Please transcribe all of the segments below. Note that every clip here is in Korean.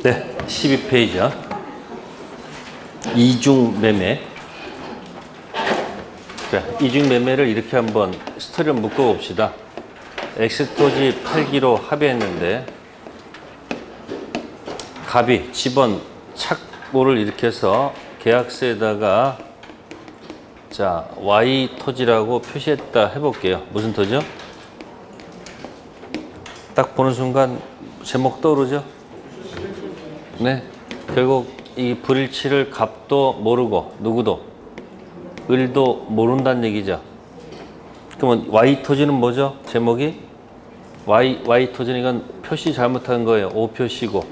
네, 12페이지야. 이중매매. 자, 이중매매를 이렇게 한번 스토리를 묶어봅시다. 엑스토지 8기로 합의했는데 갑이 집원 착보를 일으켜서 계약서에다가 자 Y 토지라고 표시했다 해볼게요. 무슨 토지요? 딱 보는 순간 제목 떠오르죠? 네. 결국 이 불일치를 갑도 모르고 누구도 을도 모른다는 얘기죠. 그러면 Y 토지는 뭐죠? 제목이 Y 토지는 이건 표시 잘못한 거예요. O 표시고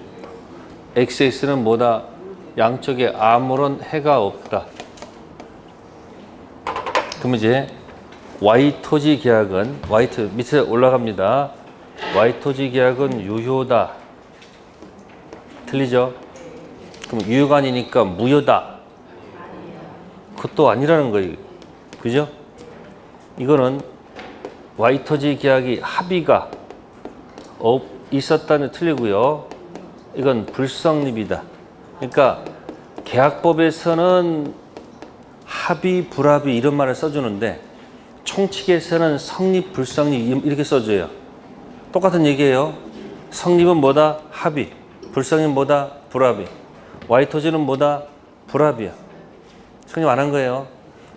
XX는 뭐다? 양쪽에 아무런 해가 없다. 그럼 이제 Y 토지 계약은 밑에 올라갑니다. Y 토지 계약은 유효다. 틀리죠? 그럼 유효가 아니니까 무효다. 그것도 아니라는 거예요. 그죠? 이거는 Y 토지 계약이 합의가 있었다는 틀리고요. 이건 불성립이다. 그러니까 계약법에서는 합의, 불합의 이런 말을 써주는데 총칙에서는 성립, 불성립 이렇게 써줘요. 똑같은 얘기예요. 성립은 뭐다? 합의. 불성립은 뭐다? 불합의. Y 토지는 뭐다? 불합의야. 성립 안 한 거예요.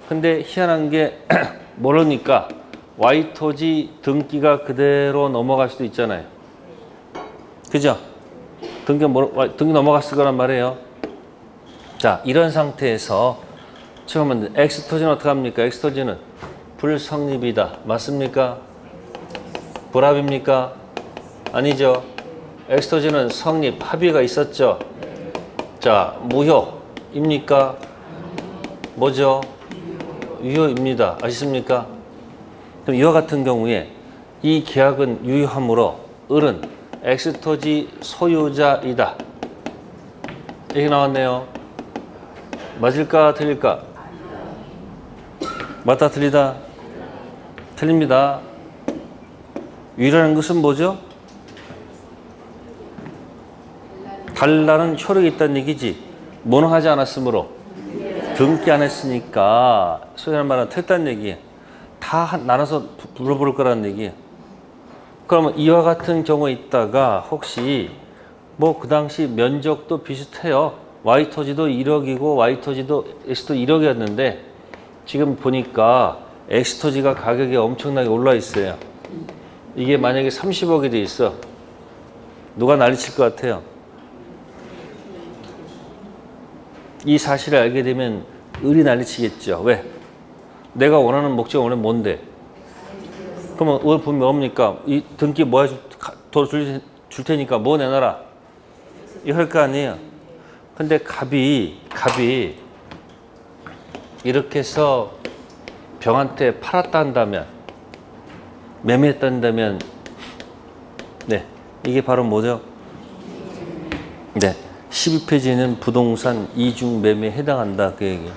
근데 희한한 게 모르니까 Y 토지 등기가 그대로 넘어갈 수도 있잖아요. 그죠? 등기 넘어갔을 거란 말이에요. 자, 이런 상태에서 처음은 X 토지는 어떻게 합니까? X 토지는 불성립이다. 맞습니까? 불합입니까? 아니죠. X 토지는 성립, 합의가 있었죠. 자, 무효입니까? 뭐죠? 유효입니다. 아시습니까? 그럼 이와 같은 경우에 이 계약은 유효하므로 을은 X토지 소유자이다. 이렇게 나왔네요. 맞을까? 틀릴까? 맞다? 틀리다? 틀립니다. 유효라는 것은 뭐죠? 달라는 효력이 있다는 얘기지. 뭐는 하지 않았으므로 등기 안 했으니까 소유라는 말은 틀렸다는 얘기예요. 다 나눠서 물어볼 거라는 얘기예요. 그러면 이와 같은 경우에 있다가 혹시 뭐 그 당시 면적도 비슷해요. Y 토지도 1억이고 Y 토지도 X도 1억이었는데 지금 보니까 X 토지가 가격이 엄청나게 올라 있어요. 이게 만약에 30억이 돼 있어. 누가 난리칠 것 같아요? 이 사실을 알게 되면 을이 난리치겠죠. 왜? 내가 원하는 목적은 원래 뭔데? 그러면 을 보면 뭡니까? 이 등기 뭐 돈 줄 테니까 뭐 내놔라. 이거 할 거 아니에요. 근데 갑이 이렇게 해서 병한테 팔았다 한다면, 매매했다 한다면, 네, 이게 바로 뭐죠? 네, 12페이지는 부동산 이중 매매에 해당한다 그 얘기예요.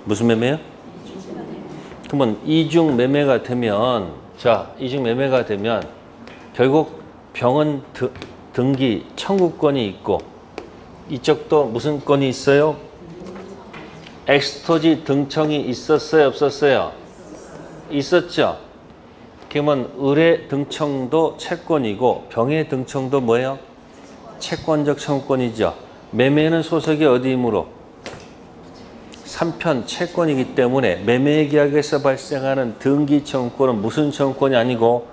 무슨 매매요? 그러면 이중 매매가 되면, 자, 이중 매매가 되면 결국 병은 등기 청구권이 있고 이쪽도 무슨 건이 있어요? X토지 등청이 있었어요? 없었어요? 있었죠. 그러면 을의 등청도 채권이고 병의 등청도 뭐예요? 채권적 청구권이죠. 매매는 소속이 어디이므로? 3편 채권이기 때문에 매매 계약에서 발생하는 등기 청구권은 무슨 청구권이 아니고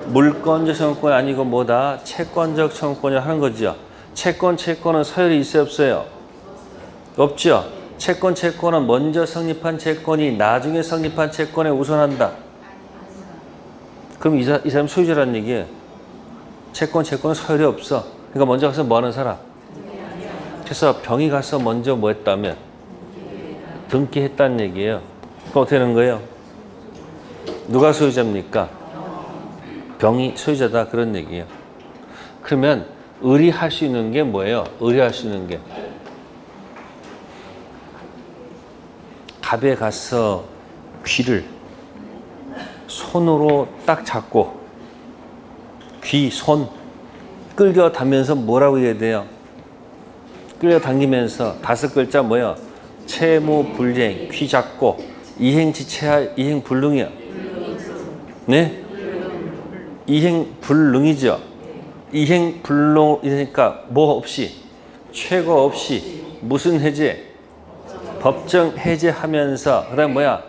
물권적 청구권이 아니고 뭐다? 채권적 청구권을 하는 거죠. 채권은 서열이 있어요? 없어요? 없죠. 채권은 먼저 성립한 채권이 나중에 성립한 채권에 우선한다. 그럼 이 사람 소유자라는 얘기예요. 채권은 서열이 없어. 그러니까 먼저 가서 뭐 하는 사람? 그래서 병이 가서 먼저 뭐 했다면? 등기했다는 얘기예요. 그럼 어떻게 되는 거예요? 누가 소유자입니까? 병이 소유자다 그런 얘기예요. 그러면 을이 할 수 있는 게 뭐예요? 을이 할 수 있는 게 갑에 가서 귀를 손으로 딱 잡고 귀, 손 끌겨다면서 뭐라고 해야 돼요? 끌려당기면서 다섯 글자 뭐야? 채무불이행, 귀 잡고 이행지체하 이행불능이야. 네? 이행불능이죠. 이행불능이니까 뭐 없이, 최고 없이 무슨 해제? 법정 해제하면서 그다음 뭐야?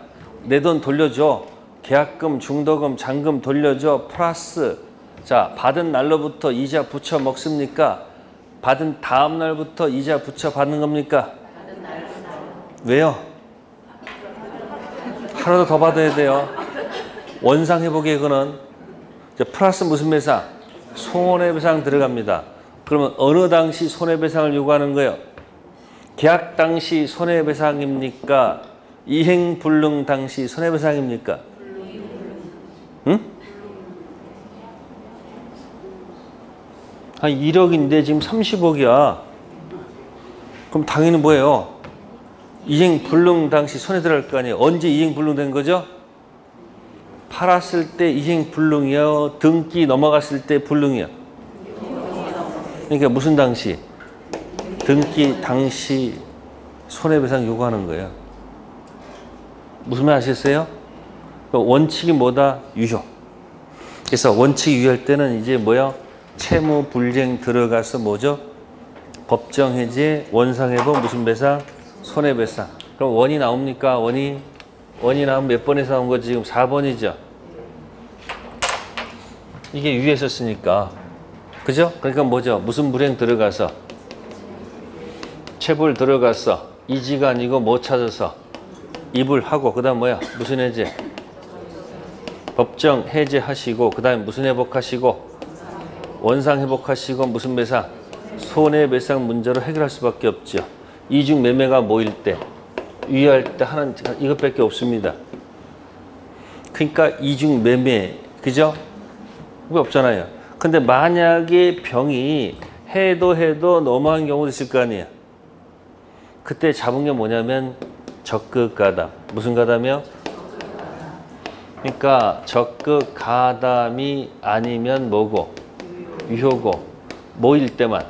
내 돈 돌려줘. 계약금, 중도금, 잔금 돌려줘. 플러스 자, 받은 날로부터 이자 붙여 먹습니까? 받은 다음 날부터 이자 붙여 받는 겁니까? 왜요? 하루도 더 받아야 돼요. 원상회복의 그는 플러스 무슨 배상? 손해배상 들어갑니다. 그러면 어느 당시 손해배상을 요구하는 거예요? 계약 당시 손해배상입니까? 이행불능 당시 손해배상입니까? 응? 한 1억인데 지금 30억이야. 그럼 당연히 뭐예요? 이행불능 당시 손해 들어갈 거 아니에요. 언제 이행불능 된 거죠? 팔았을 때 이행불능이요? 등기 넘어갔을 때 불능이요? 그러니까 무슨 당시? 등기 당시 손해배상 요구하는 거예요. 무슨 말 아시겠어요? 원칙이 뭐다? 유효. 그래서 원칙이 유효할 때는 이제 뭐요? 채무불이행 들어가서 뭐죠? 법정해제, 원상회복, 무슨 배상? 손해배상. 그럼 원이 나옵니까? 원이 나오면 몇 번에서 나온 거지? 지금 4번이죠. 이게 유예했었으니까. 그죠? 그러니까 뭐죠? 무슨 불이행 들어가서 체불 들어가서 이지가 아니고 뭐 찾아서 입을 하고 그 다음 뭐야? 무슨 해제? 법정 해제하시고 그 다음에 무슨 회복하시고 원상 회복하시고 무슨 배상? 손해배상 문제로 해결할 수밖에 없죠. 이중 매매가 모일 때 유예할 때 하는 이것밖에 없습니다. 그러니까 이중 매매 그죠? 그게 없잖아요. 근데 만약에 병이 해도 너무한 경우도 있을 거 아니에요. 그때 잡은 게 뭐냐면 적극 가담. 무슨 가담이요? 그러니까 적극 가담이 아니면 뭐고? 유효고. 뭐일 때만?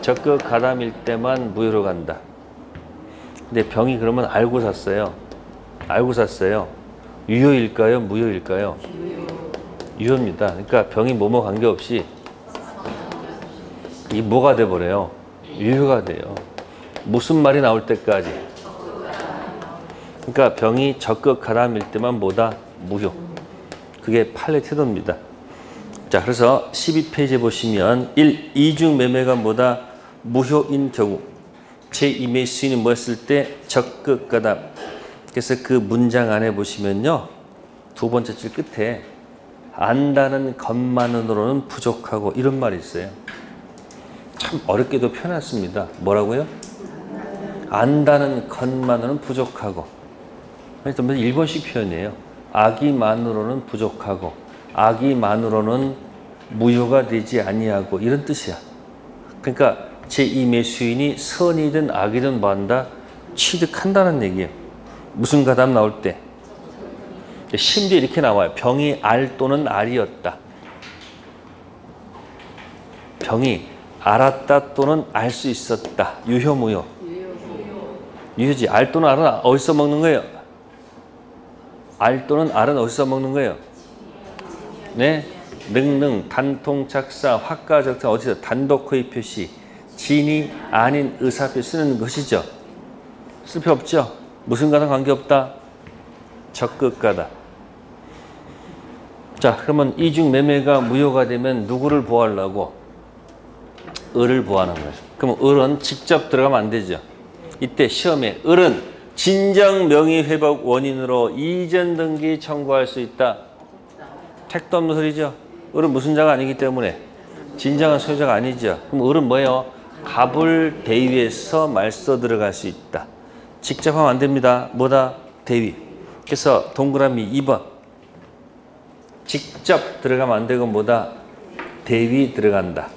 적극 가담일 때만 무효로 간다. 근데 병이 그러면 알고 샀어요. 알고 샀어요. 유효일까요? 무효일까요? 유효입니다. 그러니까 병이 뭐뭐 관계없이 이 뭐가 돼버려요? 유효가 돼요. 무슨 말이 나올 때까지. 그러니까 병이 적극 가담일 때만 뭐다? 무효. 그게 판례 태도입니다. 자, 그래서 12페이지에 보시면 1. 이중 매매가 뭐다? 무효인 경우. 제2매 수인이 뭐였을 때? 적극 가담. 그래서 그 문장 안에 보시면요. 두 번째 줄 끝에 안다는 것만으로는 부족하고 이런 말이 있어요. 참 어렵게도 표현했습니다. 뭐라고요? 안다는 것만으로는 부족하고. 그래서 일본식 표현이에요. 아기만으로는 부족하고 아기만으로는 무효가 되지 아니하고 이런 뜻이야. 그러니까 제2매수인이 선이든 악이든 뭐한다? 취득한다는 얘기예요. 무슨 가담 나올 때? 심지어 이렇게 나와요. 병이 알 또는 알이었다. 병이 알았다 또는 알 수 있었다. 유효 무효? 유효지. 알 또는 알은 어디서 먹는 거예요? 알 또는 알은 어디서 먹는 거예요? 네? 능능, 단통, 착사, 화가, 적사 어디서 단독 허위 표시, 진이 아닌 의사표 쓰는 것이죠. 쓸 필요 없죠? 무슨 가담 관계없다? 적극 가담. 자, 그러면 이중 매매가 무효가 되면 누구를 보호하려고? 을을 보호하는 거예요. 그럼 을은 직접 들어가면 안 되죠. 이때 시험에 을은 진정 명의회복 원인으로 이전 등기 청구할 수 있다. 택도 없는 소리죠. 을은 무슨 자가 아니기 때문에 진정한 소유자가 아니죠. 그럼 을은 뭐예요? 갑을 대위에서 말소 들어갈 수 있다. 직접 하면 안 됩니다. 뭐다? 대위. 그래서 동그라미 2번. 직접 들어가면 안 되고 뭐다? 대위 들어간다.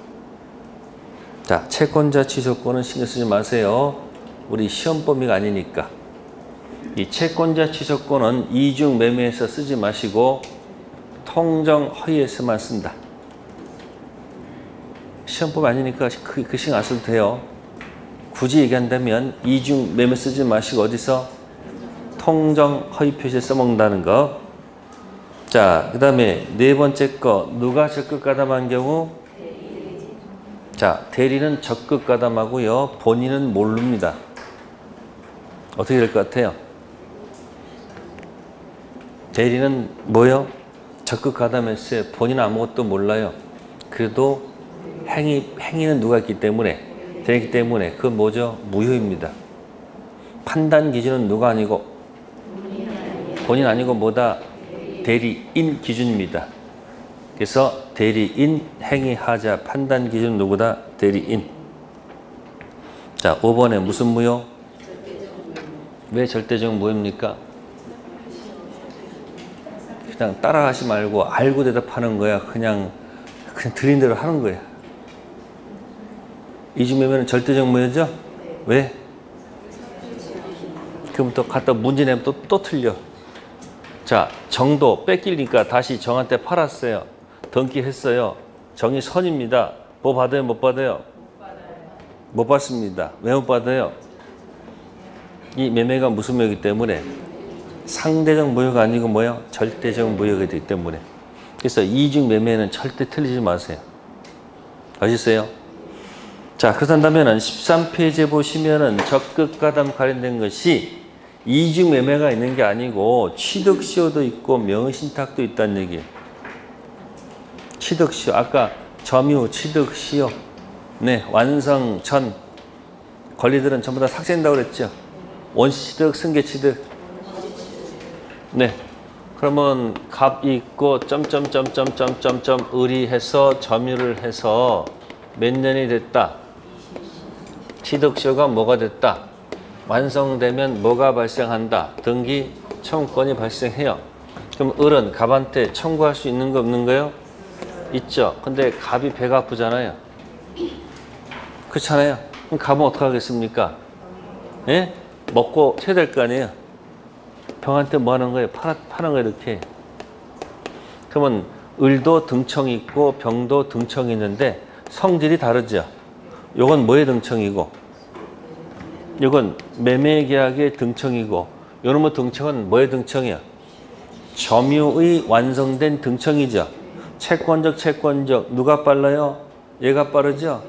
자, 채권자 취소권은 신경 쓰지 마세요. 우리 시험 범위가 아니니까. 이 채권자 취소권은 이중 매매에서 쓰지 마시고 통정 허위에서만 쓴다. 시험법 아니니까 그 신경 안 써도 돼요. 굳이 얘기한다면 이중 매매 쓰지 마시고 어디서 통정 허위 표시에 써먹는다는 거. 자, 그 다음에 네 번째 거 누가 적극 가담한 경우? 자, 대리는 적극 가담하고요. 본인은 모릅니다. 어떻게 될 것 같아요? 대리는 뭐요? 적극 가담했어요. 본인은 아무것도 몰라요. 그래도 행위는 누가 있기 때문에 되기 때문에 그건 뭐죠? 무효입니다. 판단 기준은 누가 아니고 본인 아니고 뭐다? 대리인 기준입니다. 그래서 대리인 행위하자 판단 기준 누구다? 대리인. 자, 5번에 무슨 무효? 왜 절대적 무효입니까? 그냥 따라하지 말고 알고 대답하는 거야. 그냥 들린 대로 하는 거야. 이중매매는 절대적 무효죠? 왜? 그럼 또 갖다 문제 내면 또 틀려. 자, 정도 뺏기니까 다시 정한테 팔았어요. 등기했어요. 정이 선입니다. 뭐 받아요? 못 받아요? 못 받습니다. 왜 못 받아요? 이 매매가 무슨 무효이기 때문에 상대적 무효가 아니고 뭐요? 절대적 무효가 되기 때문에. 그래서 이중 매매는 절대 틀리지 마세요. 아시겠어요? 자, 그렇게 한다면 13페이지에 보시면은 적극 가담 관련된 것이 이중 매매가 있는 게 아니고 취득시효도 있고 명의신탁도 있다는 얘기예요. 취득시효, 아까 점유, 취득시효, 네, 완성 전 권리들은 전부 다 삭제된다고 그랬죠. 원시취득, 승계취득. 네, 그러면 갑 있고 점점점점점점점 의리해서 점유를 해서 몇 년이 됐다. 취득시효가 뭐가 됐다. 완성되면 뭐가 발생한다. 등기 청구권이 발생해요. 그럼 을은 갑한테 청구할 수 있는 거 없는 거요? 있죠. 근데 갑이 배가 아프잖아요. 그렇잖아요. 그럼 갑은 어떻게 하겠습니까? 예? 먹고 튀어야 될 거 아니에요. 병한테 뭐 하는 거예요? 파는 거예요, 이렇게. 그러면 을도 등청이 있고 병도 등청이 있는데 성질이 다르죠. 요건 뭐의 등청이고 요건 매매계약의 등청이고 요놈의 등청은 뭐의 등청이야? 점유의 완성된 등청이죠. 채권적 누가 빨라요? 얘가 빠르죠?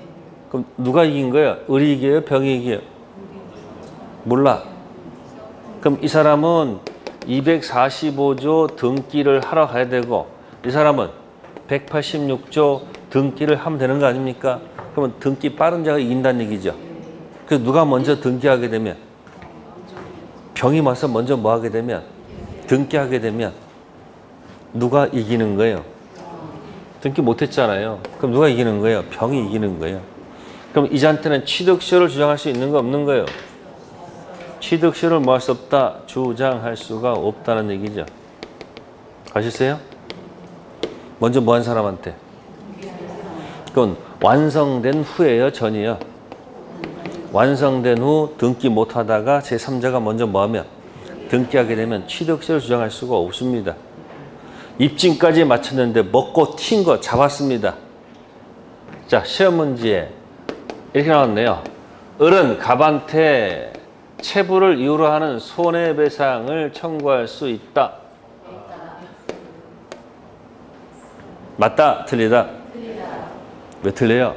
그럼 누가 이긴 거예요? 을이 이겨요? 병이 이겨요? 몰라. 그럼 이 사람은 245조 등기를 하러 가야 되고 이 사람은 186조 등기를 하면 되는 거 아닙니까? 그러면 등기 빠른 자가 이긴다는 얘기죠. 그래서 누가 먼저 등기하게 되면 병이 와서 먼저 뭐 하게 되면 등기하게 되면 누가 이기는 거예요? 등기 못했잖아요. 그럼 누가 이기는 거예요? 병이 이기는 거예요. 그럼 이자한테는 취득시효를 주장할 수 있는 거 없는 거예요? 취득시효를 뭐 할 수 없다? 주장할 수가 없다는 얘기죠. 아시겠어요? 먼저 뭐 한 사람한테? 그건 완성된 후에요? 전이요? 완성된 후 등기 못하다가 제3자가 먼저 뭐 하면? 등기하게 되면 취득시효를 주장할 수가 없습니다. 입증까지 마쳤는데 먹고 튄 거 잡았습니다. 자, 시험 문제에 이렇게 나왔네요. 을은 갑한테 체불을 이유로 하는 손해배상을 청구할 수 있다. 맞다? 틀리다? 왜 틀려요?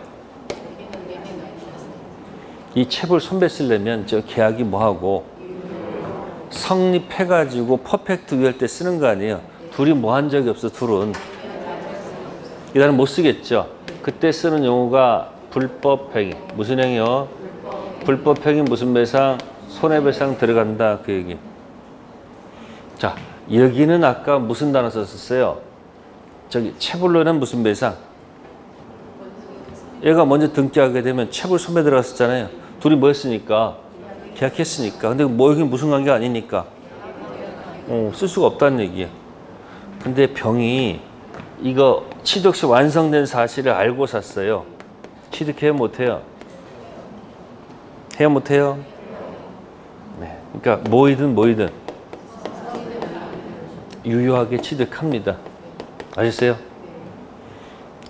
이 체불 손배 쓰려면 저 계약이 뭐하고 성립해가지고 퍼펙트 위할 때 쓰는 거 아니에요. 둘이 뭐 한 적이 없어. 둘은 이 사람 못 쓰겠죠. 그때 쓰는 용어가 불법행위. 무슨 행위요? 불법행위 무슨 배상? 손해배상 들어간다 그 얘기. 자, 여기는 아까 무슨 단어 썼었어요? 저기 체불로는 무슨 배상? 얘가 먼저 등기하게 되면 체불 손배 들어갔었잖아요. 둘이 뭐 했으니까? 계약했으니까. 근데 뭐 여기 무슨 관계 아니니까 쓸 수가 없다는 얘기예요. 근데 병이 이거 취득시 완성된 사실을 알고 샀어요. 취득해요? 못해요? 해요? 못해요? 네. 그러니까 뭐이든 유효하게 취득합니다. 아셨어요?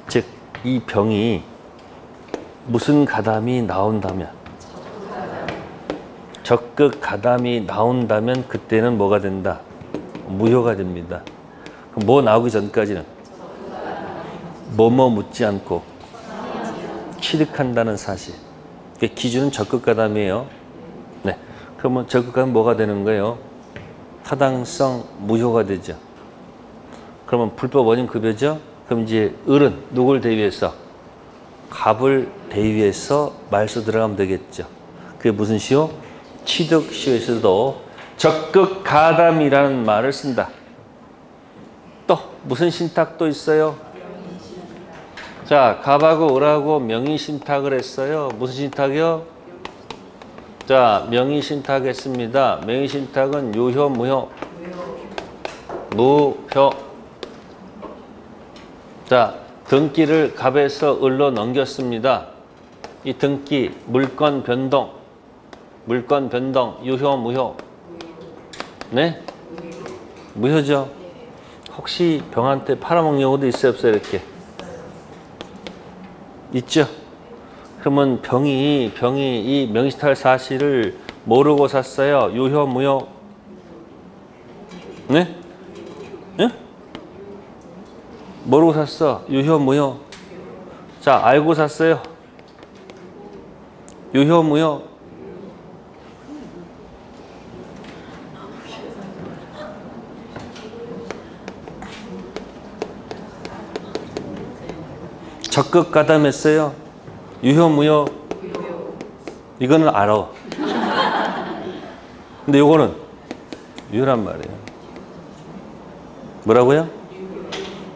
즉 이 병이 무슨 가담이 나온다면, 적극 가담이 나온다면 그때는 뭐가 된다? 무효가 됩니다. 그럼 뭐 나오기 전까지는 뭐뭐 묻지 않고 취득한다는 사실. 기준은 적극 가담이에요. 네. 그러면 적극 가담 뭐가 되는 거예요? 타당성 무효가 되죠. 그러면 불법 원인 급여죠. 그럼 이제 을은 누굴 대위해서? 갑을 대위해서 말소 들어가면 되겠죠. 그게 무슨 시효? 취득시효에서도 적극 가담이라는 말을 쓴다. 또 무슨 신탁도 있어요? 자, 갑하고 을하고 명의신탁을 했어요. 무슨 신탁이요? 자, 명의신탁 했습니다. 명의신탁은 유효, 무효? 무효. 자, 등기를 갑에서 을로 넘겼습니다. 이 등기, 물건 변동, 유효, 무효? 네? 무효죠. 혹시 병한테 팔아먹는 경우도 있어요, 없어요, 이렇게? 있죠. 그러면 병이 이 명의신탁 사실을 모르고 샀어요. 유효, 무효? 네? 네? 모르고 샀어. 유효, 무효? 자, 알고 샀어요. 유효, 무효? 적극 가담했어요. 유효, 무효? 이거는 알아. 근데 요거는 유효란 말이에요. 뭐라고요?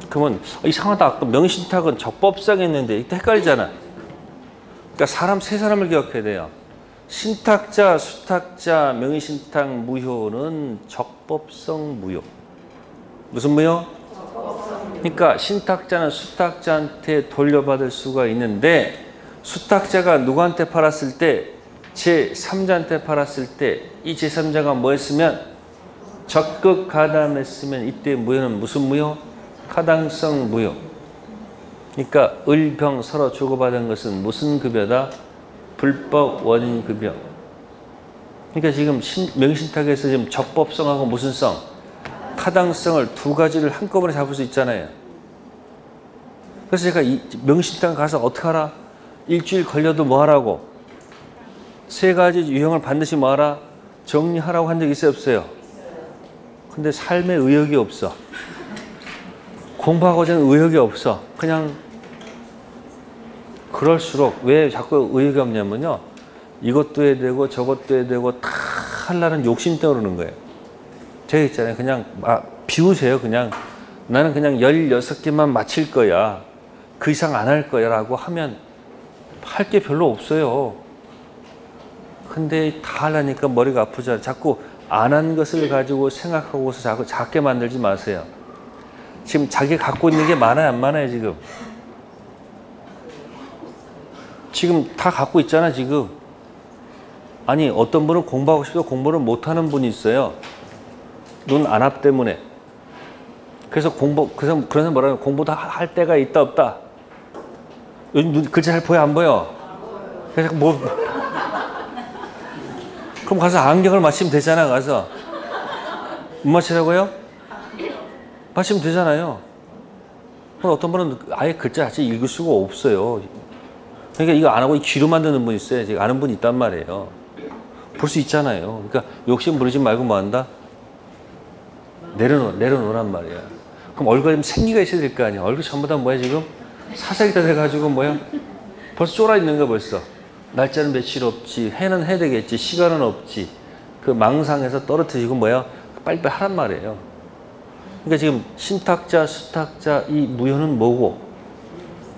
그러면 이상하다. 아까 명의신탁은 적법성 했는데 이때 헷갈리잖아. 그러니까 세 사람을 기억해야 돼요. 신탁자, 수탁자, 명의신탁 무효는 적법성 무효. 무슨 무효? 그러니까 신탁자는 수탁자한테 돌려받을 수가 있는데 수탁자가 누구한테 팔았을 때 제3자한테 팔았을 때 이 제3자가 뭐 했으면 적극 가담했으면 이때 무효는 무슨 무효? 타당성 무효. 그러니까 을병 서로 주고받은 것은 무슨 급여다? 불법 원인 급여. 그러니까 지금 명의신탁에서 지금 적법성하고 무슨 성? 타당성을 두 가지를 한꺼번에 잡을 수 있잖아요. 그래서 제가 이 명의신탁 가서 어떻게 하라? 일주일 걸려도 뭐 하라고? 세 가지 유형을 반드시 뭐 하라? 정리하라고 한 적 있어요, 없어요? 근데 삶에 의욕이 없어. 공부하고자는 의욕이 없어. 그냥 그럴수록 왜 자꾸 의욕이 없냐면요. 이것도 해야 되고 저것도 해야 되고 다 하려는 욕심 때문에 그러는 거예요. 제가 있잖아요. 그냥 비우세요. 그냥 나는 그냥 16개만 마칠 거야. 그 이상 안 할 거야 라고 하면 할 게 별로 없어요. 근데 다 하려니까 머리가 아프잖아요. 자꾸 안 한 것을 가지고 생각하고서 자꾸 작게 만들지 마세요. 지금 자기가 갖고 있는 게 많아요, 안 많아요, 지금? 지금 다 갖고 있잖아, 지금. 아니, 어떤 분은 공부하고 싶어도 공부를 못하는 분이 있어요. 눈 안압 때문에. 그래서 그래서 뭐라고 공부도 할 때가 있다, 없다? 요즘 글자 잘 보여, 안 보여? 그래서 그럼 가서 안경을 맞추면 되잖아, 가서. 못 맞추라고요? 맞추면 되잖아요. 어떤 분은 아예 글자 자체 읽을 수가 없어요. 그러니까 이거 안 하고 귀로 만드는 분 있어요. 제가 아는 분 있단 말이에요. 볼 수 있잖아요. 그러니까 욕심 부리지 말고 뭐 한다? 내려놓으란 말이야. 그럼 얼굴에 좀 생기가 있어야 될 거 아니야. 얼굴 전부 다 뭐야 지금? 사색이 다 돼가지고 뭐야? 벌써 쫄아 있는 거야 벌써. 날짜는 며칠 없지. 해는 해야 되겠지. 시간은 없지. 그 망상에서 떨어뜨리고 뭐야? 빨리빨리 하란 말이에요. 그러니까 지금 신탁자, 수탁자 이 무효는 뭐고?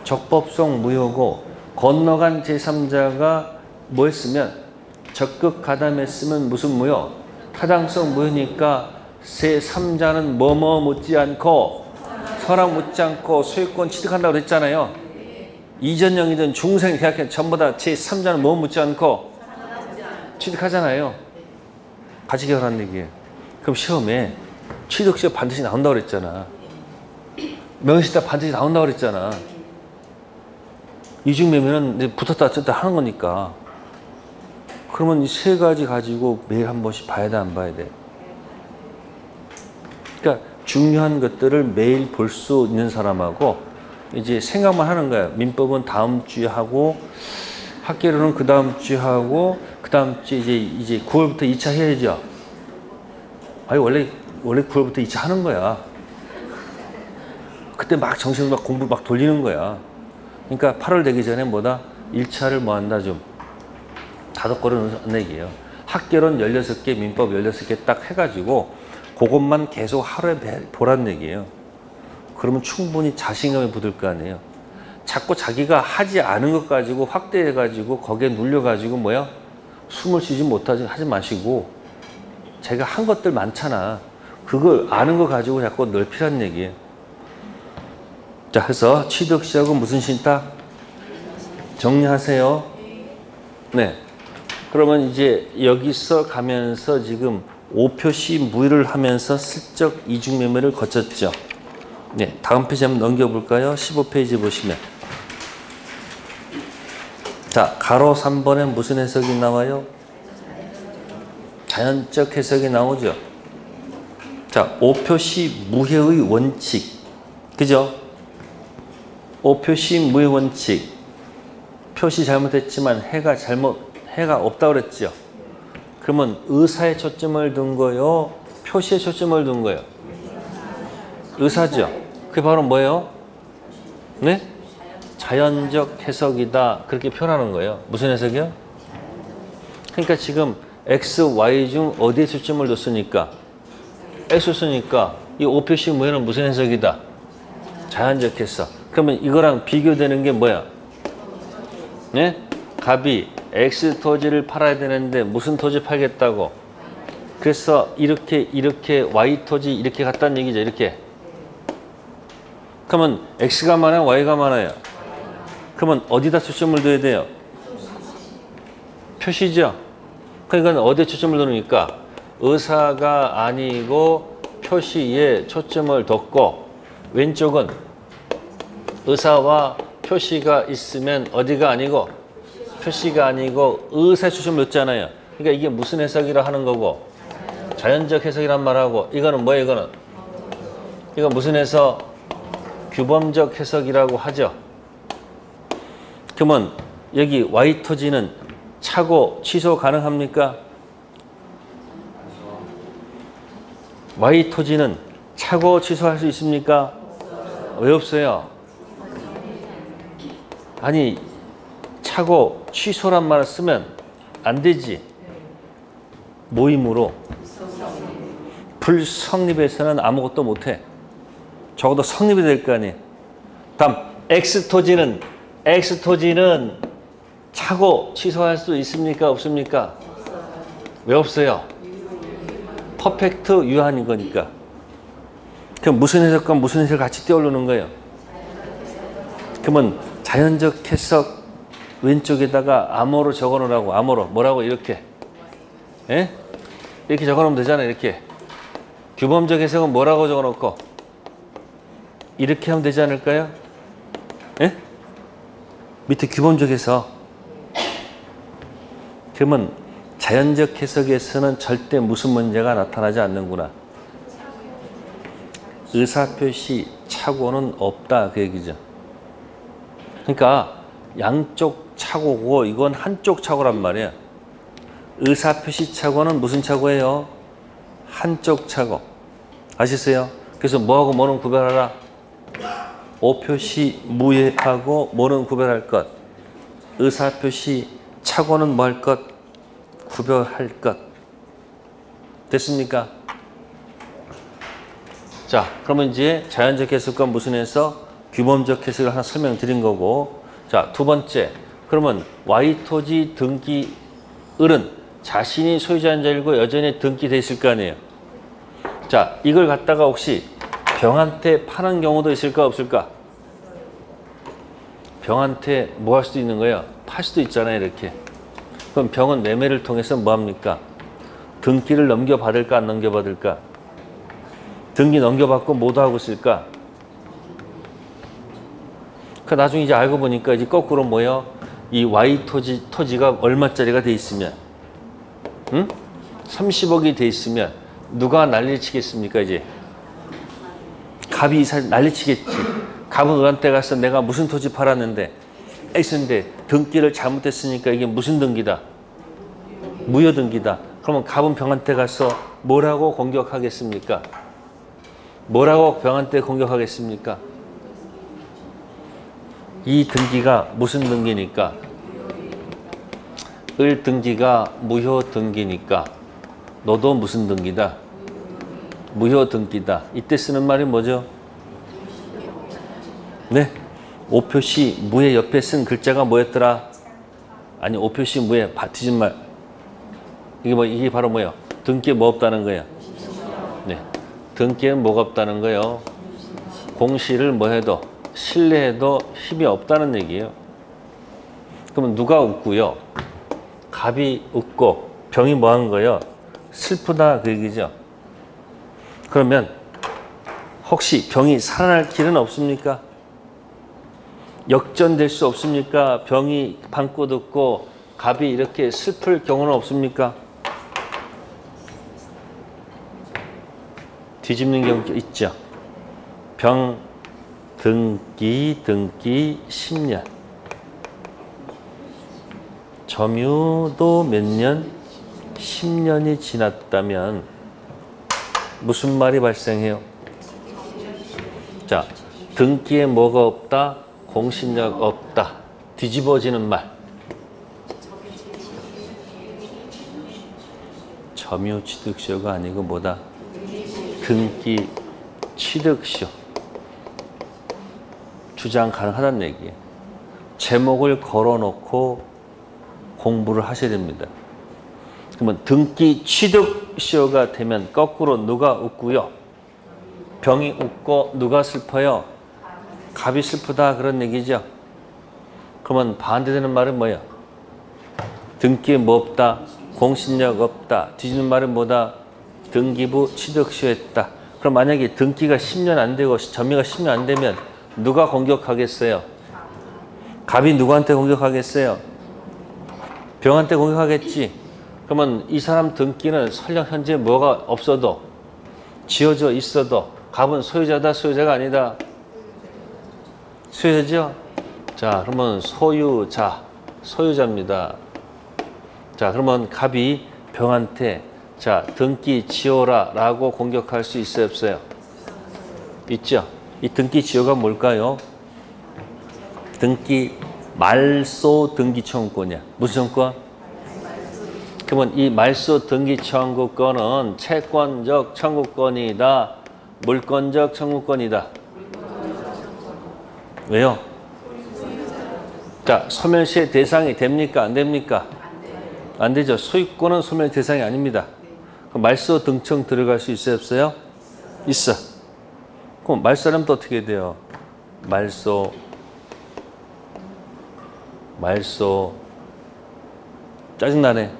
적법성 무효고 건너간 제3자가 뭐 했으면 적극 가담했으면 무슨 무효? 타당성 무효니까 제3자는 뭐뭐 묻지 않고 서랑 묻지 않고 소유권 취득한다고 그랬잖아요. 이전형이든 중생 계약형 전부 다 제3자는 뭐 묻지 않고 취득하잖아요. 같이 결혼하는 얘기예요. 그럼 시험에 취득시험 반드시 나온다고 그랬잖아. 명의신탁 반드시 나온다고 그랬잖아. 이중매매는 이제 붙었다 쳤다 하는 거니까. 그러면 이 세 가지 가지고 매일 한 번씩 봐야 돼, 안 봐야 돼? 그러니까 중요한 것들을 매일 볼 수 있는 사람하고 이제 생각만 하는 거야. 민법은 다음 주에 하고 학계론은 그 다음 주에 하고 그 다음 주에 이제 9월부터 2차 해야죠. 아니 원래 9월부터 2차 하는 거야. 그때 막 정신을 막 공부 막 돌리는 거야. 그러니까 8월 되기 전에 뭐다? 1차를 뭐 한다 좀 다독거리는 얘기예요. 학계론 16개, 민법 16개 딱 해가지고 그것만 계속 하루에 보란 얘기예요. 그러면 충분히 자신감이 붙을 거 아니에요. 자꾸 자기가 하지 않은 것 가지고 확대해가지고 거기에 눌려가지고 뭐야? 숨을 쉬지 못하지 하지 마시고 제가 한 것들 많잖아. 그걸 아는 거 가지고 자꾸 넓히란 얘기예요. 자, 그래서 취득시하고 무슨 신탁? 정리하세요. 네. 그러면 이제 여기서 가면서 지금 5표시 무효를 하면서 슬쩍 이중매매를 거쳤죠. 네. 다음 페이지 한번 넘겨볼까요? 15페이지 보시면. 자, 가로 3번에 무슨 해석이 나와요? 자연적 해석이 나오죠. 자, 5표시 무효의 원칙. 그죠? 5표시 무효 원칙. 표시 잘못했지만 해가 없다고 그랬죠. 그러면 의사에 초점을 둔 거요? 표시에 초점을 둔 거요? 의사죠. 그게 바로 뭐예요? 네? 자연적 해석이다. 그렇게 표현하는 거예요. 무슨 해석이요? 그러니까 지금 X, Y 중 어디에 초점을 뒀으니까? X 쓰니까 이 5표시 무효는 무슨 해석이다? 자연적 해석. 그러면 이거랑 비교되는 게 뭐야? 네? 갑이 X 토지를 팔아야 되는데 무슨 토지 팔겠다고? 그래서 이렇게 Y 토지 이렇게 갔다는 얘기죠. 이렇게. 그러면 X가 많아요? Y가 많아요? 그러면 어디다 초점을 둬야 돼요? 표시죠. 그러니까 어디에 초점을 두니까 의사가 아니고 표시에 초점을 뒀고 왼쪽은 의사와 표시가 있으면 어디가 아니고 표시가 아니고 의사에 초점을 뒀잖아요. 그러니까 이게 무슨 해석이라 하는 거고 자연적 해석이란 말하고 이거는 뭐예요? 이거 무슨 해석? 규범적 해석이라고 하죠. 그러면 여기 Y 토지는 차고 취소 가능합니까? Y 토지는 차고 취소할 수 있습니까? 왜 없어요? 아니 차고 취소란 말을 쓰면 안 되지. 모임으로 불성립에서는 아무것도 못해. 적어도 성립이 될 거 아니에요. 다음 X토지는 차고 취소할 수 있습니까? 없습니까? 왜 없어요? 퍼펙트 유한인 거니까. 그럼 무슨 해석과 무슨 해석을 같이 떼어오르는 거예요? 그러면 자연적 해석 왼쪽에다가 암호로 적어놓으라고. 암호로 뭐라고? 이렇게. 예? 이렇게 적어놓으면 되잖아요. 이렇게. 규범적 해석은 뭐라고 적어놓고 이렇게 하면 되지 않을까요? 예? 밑에 규범적 해석. 그러면 자연적 해석에서는 절대 무슨 문제가 나타나지 않는구나. 의사표시 착오는 없다 그 얘기죠. 그러니까 양쪽 착오고 이건 한쪽 착오란 말이야. 의사표시 착오는 무슨 착오예요? 한쪽 착오. 아시세요? 그래서 뭐하고 뭐는 구별하라? 5표시 무효하고 뭐는 구별할 것? 의사표시 착오는 뭐 할 것? 구별할 것. 됐습니까? 자, 그러면 이제 자연적 해석과 무슨 해석? 규범적 해석을 하나 설명드린 거고. 자, 두 번째. 그러면 Y토지 등기을은 자신이 소유자인 자이고 여전히 등기돼 있을 거 아니에요. 자, 이걸 갖다가 혹시 병한테 파는 경우도 있을까 없을까? 병한테 뭐 할 수도 있는 거예요? 팔 수도 있잖아요. 이렇게. 그럼 병은 매매를 통해서 뭐 합니까? 등기를 넘겨받을까 안 넘겨받을까? 등기 넘겨받고 뭐도 하고 있을까? 그 나중에 이제 알고 보니까 이제 거꾸로 뭐예요? 이 Y 토지가 얼마짜리가 돼 있으면, 응? 30억이 돼 있으면 누가 난리를 치겠습니까 이제? 갑이 난리 치겠지. 갑은 너한테 가서 내가 무슨 토지 팔았는데 X인데 등기를 잘못했으니까 이게 무슨 등기다? 무효 등기다. 그러면 갑은 병한테 가서 뭐라고 공격하겠습니까? 뭐라고 병한테 공격하겠습니까? 이 등기가 무슨 등기니까? 을 등기가 무효 등기니까 너도 무슨 등기다? 무효 등기다. 이때 쓰는 말이 뭐죠? 네. 오표시 무의 옆에 쓴 글자가 뭐였더라? 아니 오표시 무의 뒤진 말. 이게 바로 뭐예요? 등기에 뭐 없다는 거예요? 네. 등기에는 뭐가 없다는 거예요? 공시를 뭐 해도 신뢰해도 힘이 없다는 얘기예요. 그러면 누가 웃고요? 갑이 웃고 병이 뭐 한 거예요? 슬프다 그 얘기죠. 그러면 혹시 병이 살아날 길은 없습니까? 역전될 수 없습니까? 병이 방긋 웃고 갑이 이렇게 슬플 경우는 없습니까? 뒤집는 경우 있죠. 병, 등기 10년. 점유도 몇 년? 10년이 지났다면 무슨 말이 발생해요? 자, 등기에 뭐가 없다? 공신력 없다. 뒤집어지는 말. 점유 취득시효가 아니고 뭐다? 등기 취득시효. 주장 가능하다는 얘기예요. 제목을 걸어놓고 공부를 하셔야 됩니다. 그러면 등기 취득시효가 되면 거꾸로 누가 웃고요? 병이 웃고 누가 슬퍼요? 갑이 슬프다 그런 얘기죠. 그러면 반대되는 말은 뭐예요? 등기에 뭐 없다? 공신력 없다. 뒤지는 말은 뭐다? 등기부 취득시효했다. 그럼 만약에 등기가 10년 안 되고 점유가 10년 안 되면 누가 공격하겠어요? 갑이 누구한테 공격하겠어요? 병한테 공격하겠지. 그러면 이 사람 등기는 설령 현재 뭐가 없어도 지어져 있어도 갑은 소유자다 소유자가 아니다? 소유자죠? 자 그러면 소유자입니다. 자 그러면 갑이 병한테 자 등기 지어라 라고 공격할 수 있어요 없어요? 있죠? 이 등기 지어가 뭘까요? 등기 말소 등기 청구권이야. 무슨 청구권? 그러면 이 말소 등기 청구권은 채권적 청구권이다. 물권적 청구권이다. 왜요? 자, 소멸시의 대상이 됩니까? 안 됩니까? 안 되죠. 소유권은 소멸 대상이 아닙니다. 그럼 말소 등청 들어갈 수 있어요 없어요? 있어. 그럼 말소하면 또 어떻게 돼요? 말소 짜증나네.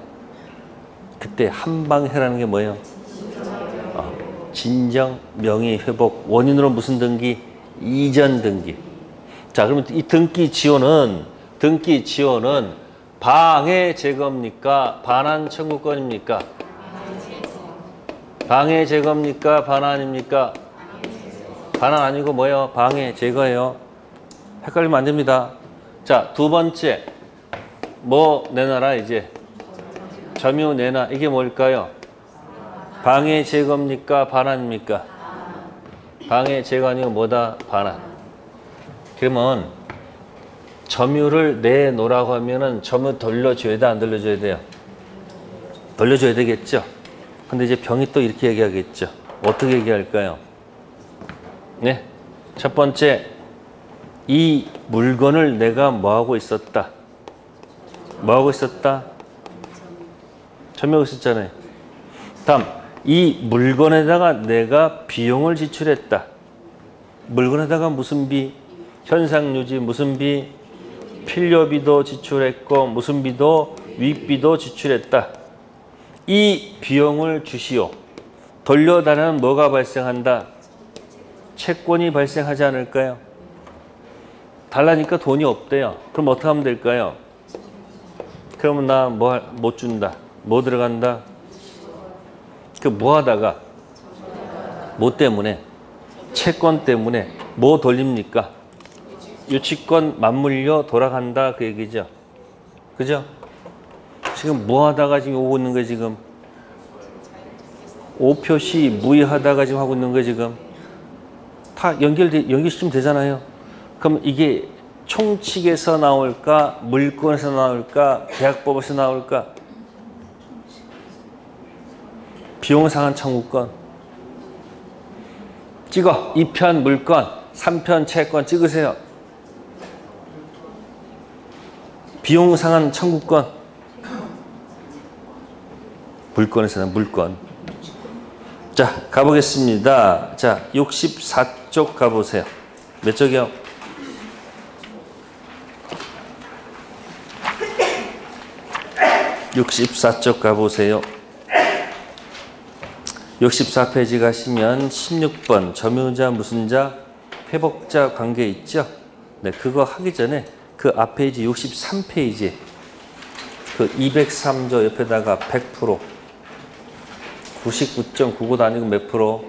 그때 한방해라는 게 뭐예요? 진정, 명의 회복, 원인으로 무슨 등기? 이전 등기. 자, 그러면 이 등기 지원은 방해 제거입니까? 반환 청구권입니까? 방해 제거입니까? 반환입니까? 반환 아니고 뭐예요? 방해 제거예요. 헷갈리면 안 됩니다. 자, 두 번째. 뭐 내놔라 이제? 점유 내놔. 이게 뭘까요? 방해 제거입니까? 반환입니까? 방해 제거 아니고 뭐다? 반환. 그러면 점유를 내놓으라고 하면은 점유 돌려줘야 돼? 안 돌려줘야 돼요? 돌려줘야 되겠죠? 근데 이제 병이 또 이렇게 얘기하겠죠? 어떻게 얘기할까요? 네. 첫 번째, 이 물건을 내가 뭐하고 있었다? 뭐하고 있었다? 점유하고 있었잖아요. 다음, 이 물건에다가 내가 비용을 지출했다. 물건에다가 무슨 비? 현상유지 무슨 비? 필요비도 지출했고 무슨 비도? 위비도 지출했다. 이 비용을 주시오. 돌려달라는 뭐가 발생한다? 채권이 발생하지 않을까요? 달라니까 돈이 없대요. 그럼 어떻게 하면 될까요? 그러면 나 못 준다. 뭐 들어간다? 그 뭐 하다가 뭐 때문에? 채권 때문에 뭐 돌립니까? 유치권 맞물려 돌아간다 그 얘기죠. 그죠? 지금 뭐 하다가 지금 오고 있는 거예요 지금? 5표시 무의하다가 지금 하고 있는 거예요 지금? 다 연결시키면 되잖아요. 그럼 이게 총칙에서 나올까? 물권에서 나올까? 계약법에서 나올까? 비용상한 청구권. 찍어. 2편 물권, 3편 채권 찍으세요. 비용상한 청구권. 물권에서는 물권. 자, 가보겠습니다. 자, 64쪽 가보세요. 몇 쪽이요? 64쪽 가보세요. 64페이지 가시면 16번 점유자 무슨 자 회복자 관계 있죠? 네, 그거 하기 전에 그 앞페이지 63페이지 그 203조 옆에다가 100% 99.99도 아니고 몇 프로?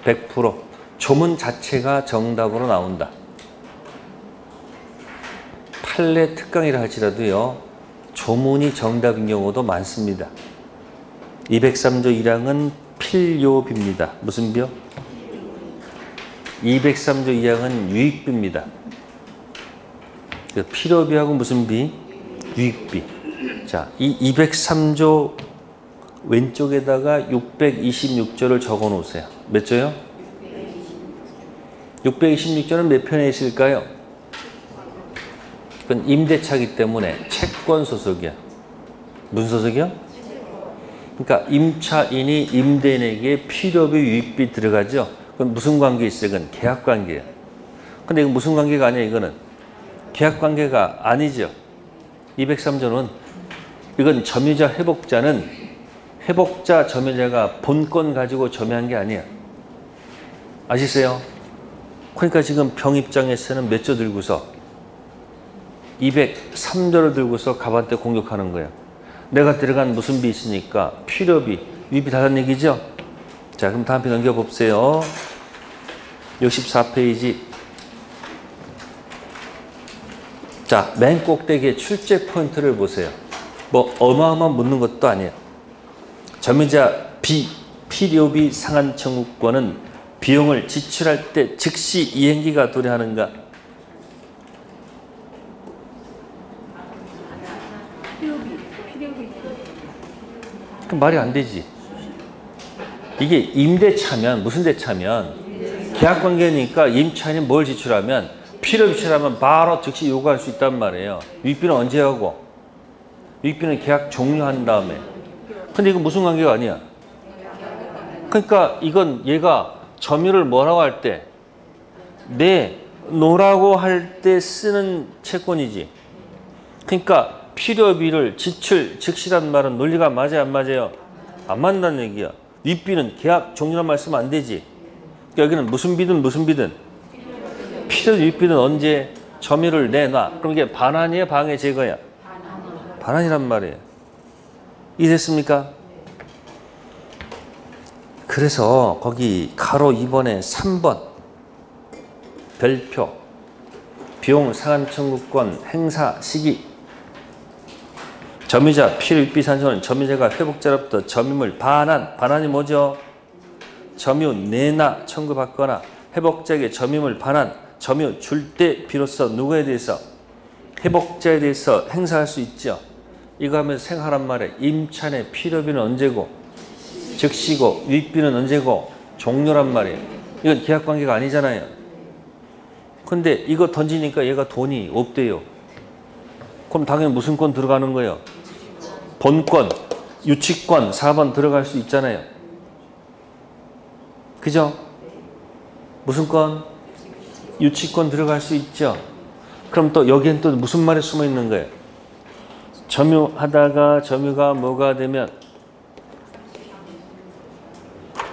100% 조문 자체가 정답으로 나온다. 판례 특강이라 할지라도요. 조문이 정답인 경우도 많습니다. 203조 1항은 필요비입니다. 무슨 비요? 203조 2항은 유익비입니다. 필요비하고 무슨 비? 유익비. 자, 이 203조 왼쪽에다가 626조를 적어 놓으세요. 몇 조요? 626조는 몇 편에 있을까요? 그건 임대차이기 때문에 채권 소속이야. 무슨 소속이요? 그러니까 임차인이 임대인에게 필요비 유익비 들어가죠. 그건 무슨 관계 있어요? 그건 계약 관계예요. 근데 이건 무슨 관계가 아니야? 이거는 계약 관계가 아니죠. 203조는 이건 점유자 회복자는 회복자 점유자가 본권 가지고 점유한 게 아니야. 아시세요? 그러니까 지금 병 입장에서는 몇 조 들고서 203조를 들고서 갑한테 공격하는 거야. 내가 들어간 무슨 비 있으니까 필요비, 유익비 다른 얘기죠? 자, 그럼 다음 페이지 넘겨봅세요. 64페이지. 자, 맨 꼭대기에 출제 포인트를 보세요. 뭐 어마어마한 묻는 것도 아니에요. 점유자 필요비 상한 청구권은 비용을 지출할 때 즉시 이행기가 도래하는가? 그 말이 안 되지. 이게 임대차면 무슨 대차면 계약관계니까 임차인이 뭘 지출하면 필요비 지출하면 바로 즉시 요구할 수 있단 말이에요. 유익비는 언제 하고? 유익비는 계약 종료한 다음에. 근데 이건 무슨 관계가 아니야. 그러니까 이건 얘가 점유를 뭐라고 할 때 내놓으라고 할 때 쓰는 채권이지. 그러니까 필요비를 지출 즉시란 말은 논리가 맞아요, 안 맞아요? 안 맞는다는 얘기야. 유익비는 계약 종료란 말 쓰면 안 되지. 그러니까 여기는 무슨 비든 필요 유익비는 언제 점유를 내놔. 그럼 이게 반환이야, 방해, 제거야? 반환이란 말이에요. 이해됐습니까? 그래서 거기 가로 2번에 3번 별표 비용 상한 청구권 행사 시기 점유자 필요유익비 산정은 점유자가 회복자로부터 점유물 반환이 뭐죠? 점유 내놔 청구받거나 회복자에게 점유물 반환 점유 줄 때 비로소 누구에 대해서? 회복자에 대해서 행사할 수 있죠. 이거 하면서 생각하란 말이에요. 임차인의 필요비는 언제고 즉시고 유익비는 언제고 종료란 말이에요. 이건 계약관계가 아니잖아요. 근데 이거 던지니까 얘가 돈이 없대요. 그럼 당연히 무슨 권 들어가는 거예요? 본권, 유치권 4번 들어갈 수 있잖아요. 그죠? 무슨 권? 유치권 들어갈 수 있죠. 그럼 또 여기엔 또 무슨 말이 숨어 있는 거예요? 점유하다가 점유가 뭐가 되면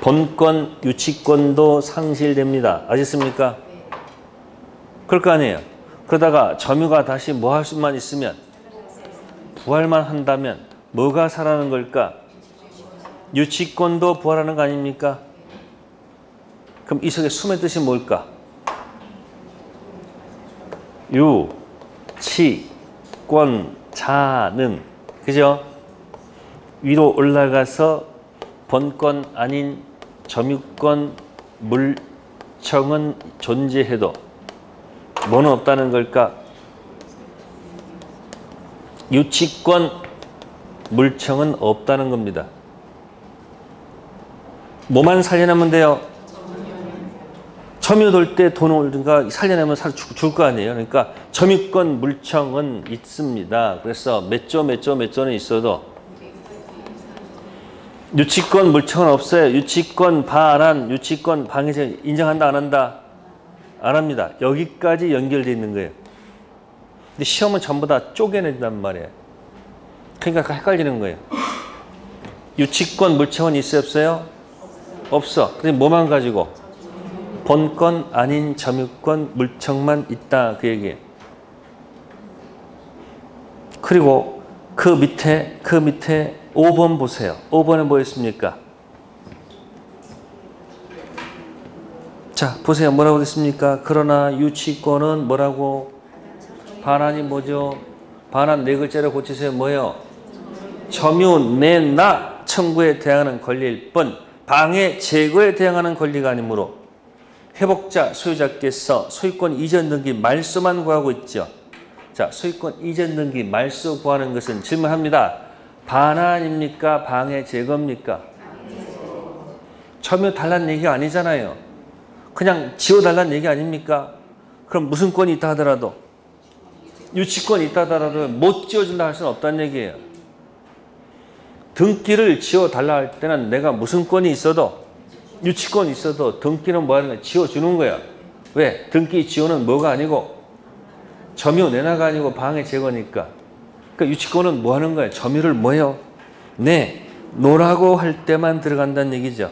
본권, 유치권도 상실됩니다. 아셨습니까? 그럴 거 아니에요. 그러다가 점유가 다시 뭐 할 수만 있으면 부활만 한다면 뭐가 살아나는 걸까? 유치권도 부활하는 거 아닙니까? 그럼 이 속에 숨의 뜻이 뭘까? 유, 치, 권, 자는, 그죠? 위로 올라가서 본권 아닌 점유권 물청은 존재해도 뭐는 없다는 걸까? 유치권 물청은 없다는 겁니다. 뭐만 살려내면 돼요? 점유 돌 때 돈을 살려내면 줄 거 아니에요. 그러니까 점유권 물청은 있습니다. 그래서 몇 조는 있어도 유치권 물청은 없어요. 유치권 반환, 유치권 방해제 인정한다 안 한다? 안 합니다. 여기까지 연결되어 있는 거예요. 근데 시험은 전부 다 쪼개낸단 말이에요. 그러니까 헷갈리는 거예요. 유치권 물청은 있어요 없어요? 없어. 근데 뭐만 가지고? 본권 아닌 점유권 물청만 있다 그 얘기예요. 그리고 그 밑에 5번 보세요. 5번에 뭐 있습니까? 자 보세요. 뭐라고 됐습니까? 그러나 유치권은 뭐라고? 반환이 뭐죠? 반환 네 글자로 고치세요. 뭐예요? 점유 내나 청구에 대항하는 권리일 뿐 방해 제거에 대항하는 권리가 아니므로 회복자 소유자께서 소유권 이전 등기 말소만 구하고 있죠. 자, 소유권 이전 등기 말소 구하는 것은 질문합니다. 반환입니까? 방해 제거입니까? 점유 달라는 얘기가 아니잖아요. 그냥 지워달라는 얘기 아닙니까? 그럼 무슨 권이 있다 하더라도 유치권이 있다 하더라도 못 지워준다 할 수는 없다는 얘기예요. 등기를 지워달라 할 때는 내가 무슨 권이 있어도 유치권이 있어도 등기는 뭐 하는 거야? 지워주는 거야. 왜? 등기 지워는 뭐가 아니고 점유 내놔가 아니고 방해 제거니까. 그러니까 유치권은 뭐 하는 거야? 점유를 뭐예요? 놓으라고 할 때만 들어간다는 얘기죠.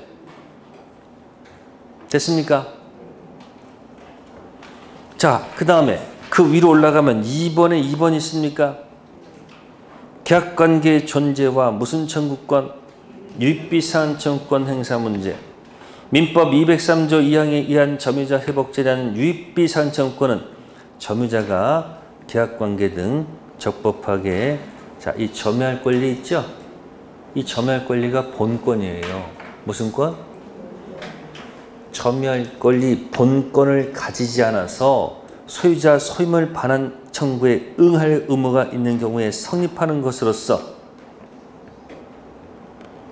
됐습니까? 자, 그 다음에 그 위로 올라가면 2번에 2번 있습니까? 계약관계의 존재와 무슨 청구권? 유익비상환청권 행사 문제. 민법 203조 2항에 의한 점유자 회복제라는 유익비상환청권은 점유자가 계약관계 등 적법하게 이 점유할 권리 있죠? 이 점유할 권리가 본권이에요. 무슨 권? 점유할 권리 본권을 가지지 않아서 소유자 소유물 반환 청구에 응할 의무가 있는 경우에 성립하는 것으로서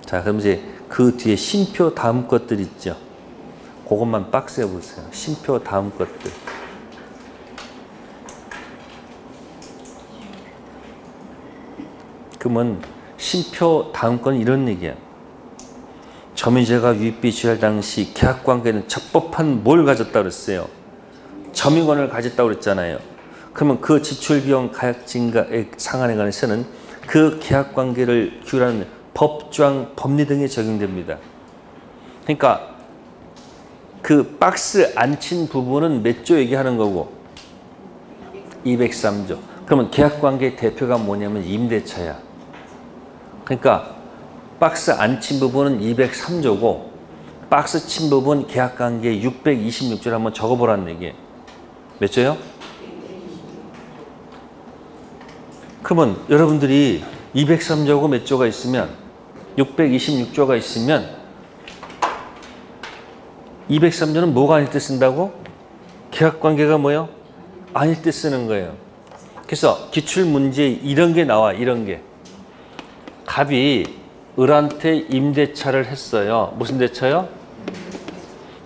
자 그럼 이제 그 뒤에 심표 다음 것들 있죠. 그것만 박스에 보세요. 심표 다음 것들. 그러면 심표 다음 건 이런 얘기야. 점유자가 유익비 지할 당시 계약관계는 적법한 뭘 가졌다 그랬어요? 점유권을 가졌다고 그랬잖아요. 그러면 그 지출비용 가액 증가액 상한에 관해서는 그 계약관계를 규율하는 법조항, 법리 등에 적용됩니다. 그러니까 그 박스 안 친 부분은 몇 조 얘기하는 거고 203조. 그러면 계약관계의 대표가 뭐냐면 임대차야. 그러니까 박스 안 친 부분은 203조고 박스 친 부분 계약관계 626조를 한번 적어보라는 얘기예요. 몇 조요? 그러면 여러분들이 203조고 몇 조가 있으면 626조가 있으면 203조는 뭐가 아닐 때 쓴다고? 계약관계가 뭐요? 아닐 때 쓰는 거예요. 그래서 기출문제에 이런 게 나와. 이런 게. 갑이 을한테 임대차를 했어요. 무슨 대차요?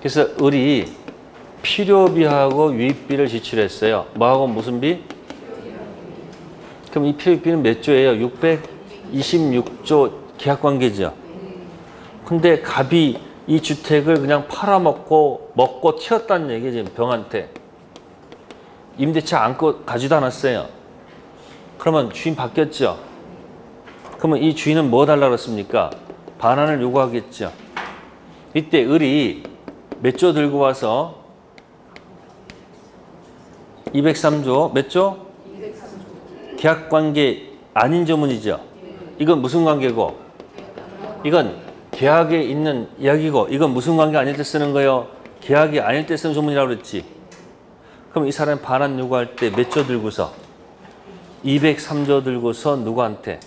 그래서 을이 필요비하고 유익비를 지출했어요. 뭐하고 무슨 비? 그럼 이 필요비는 몇 조예요? 626조 계약관계죠. 근데 갑이 이 주택을 그냥 팔아먹고 먹고 튀었다는 얘기죠. 지금 병한테. 임대차 안고 가지도 않았어요. 그러면 주인 바뀌었죠. 그러면 이 주인은 뭐 달라고 했습니까? 반환을 요구하겠죠. 이때 을이 몇 조 들고 와서 203조 몇 조? 계약관계 아닌 조문이죠. 이건 무슨 관계고? 이건 계약에 있는 이야기고 이건 무슨 관계 아닐 때 쓰는 거예요? 계약이 아닐 때 쓰는 조문이라고 그랬지. 그럼 이 사람이 반환 요구할 때 몇 조 들고서? 203조 들고서 누구한테?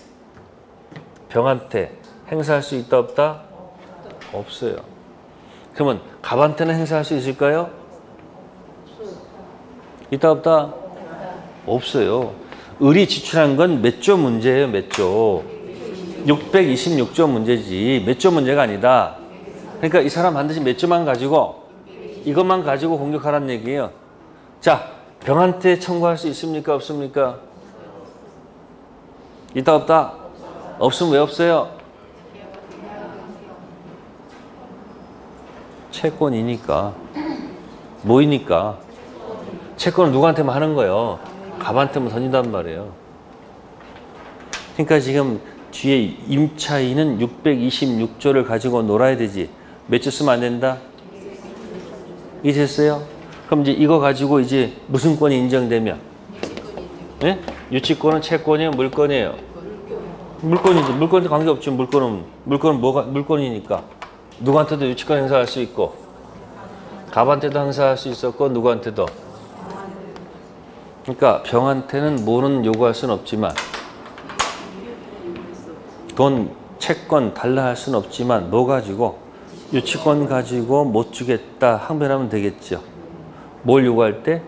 병한테 행사할 수 있다 없다? 없어요. 그러면 갑한테는 행사할 수 있을까요? 있다 없다? 없어요. 을이 지출한 건 몇 조 문제예요? 몇 조? 626조 문제지 몇 조 문제가 아니다. 그러니까 이 사람 반드시 몇 조만 가지고 이것만 가지고 공격하라는 얘기예요. 자, 병한테 청구할 수 있습니까? 없습니까? 있다 없다? 없으면 왜 없어요? 채권이니까. 뭐이니까? 채권을 누구한테만 하는 거예요? 갑한테만 던진단 말이에요. 그러니까 지금 뒤에 임차인은 626조를 가지고 놀아야 되지. 몇 조 쓰면 안 된다? 이게 됐어요? 그럼 이제 이거 가지고 이제 무슨 권이 인정되면? 예? 유치권은 채권이에요? 물권이에요? 물권이지. 물권한테 관계없죠. 물권은 뭐가? 물권이니까. 누구한테도 유치권 행사할 수 있고 갑한테도 행사할 수 있었고 누구한테도. 그러니까 병한테는 뭐는 요구할 수는 없지만 돈, 채권 달라 할 수는 없지만 뭐 가지고? 유치권 가지고 못 주겠다 항변하면 되겠죠. 뭘 요구할 때?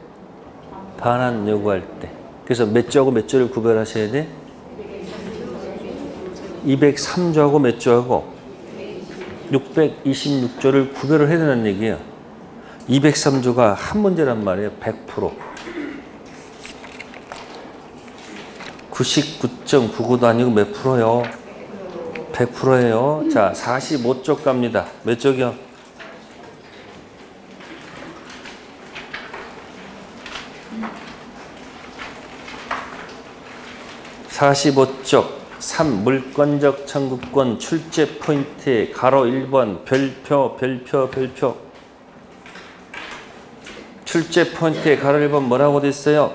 반환 요구할 때. 그래서 몇 조하고 몇 조를 구별하셔야 돼? 203조하고 몇 조하고 626조를 구별을 해야 되는 얘기예요. 203조가 한 문제란 말이에요. 100%. 99.99도 아니고 몇 프로요? 100%예요. 자, 45쪽 갑니다. 몇 쪽이요? (45쪽) 3. 물권적 청구권 출제 포인트 가로 1번 별표 출제 포인트에 가로 1번 뭐라고 돼 있어요?